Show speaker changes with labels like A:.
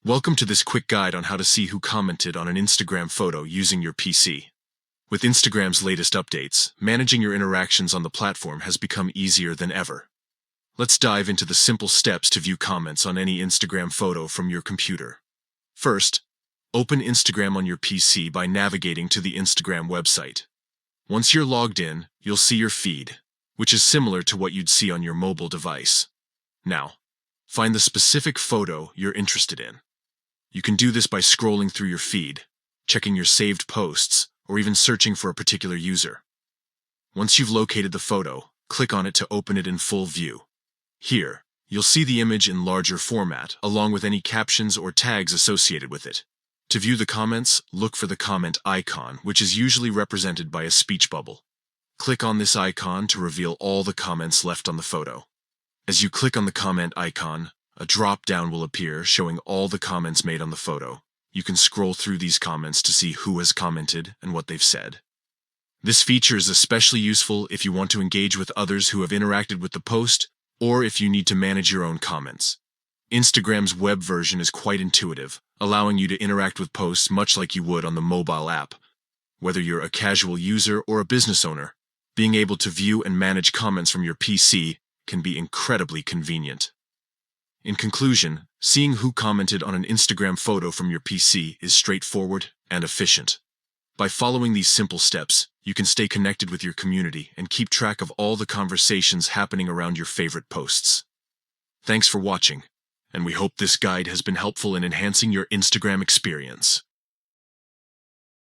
A: Welcome to this quick guide on how to see who commented on an Instagram photo using your PC. With Instagram's latest updates, managing your interactions on the platform has become easier than ever. Let's dive into the simple steps to view comments on any Instagram photo from your computer. First, open Instagram on your PC by navigating to the Instagram website. Once you're logged in, you'll see your feed, which is similar to what you'd see on your mobile device. Now, find the specific photo you're interested in. You can do this by scrolling through your feed, checking your saved posts, or even searching for a particular user. Once you've located the photo, click on it to open it in full view. Here, you'll see the image in larger format, along with any captions or tags associated with it. To view the comments, look for the comment icon, which is usually represented by a speech bubble. Click on this icon to reveal all the comments left on the photo. As you click on the comment icon, a drop-down will appear showing all the comments made on the photo. You can scroll through these comments to see who has commented and what they've said. This feature is especially useful if you want to engage with others who have interacted with the post, or if you need to manage your own comments. Instagram's web version is quite intuitive, allowing you to interact with posts much like you would on the mobile app. Whether you're a casual user or a business owner, being able to view and manage comments from your PC can be incredibly convenient. In conclusion, seeing who commented on an Instagram photo from your PC is straightforward and efficient. By following these simple steps, you can stay connected with your community and keep track of all the conversations happening around your favorite posts. Thanks for watching, and we hope this guide has been helpful in enhancing your Instagram experience.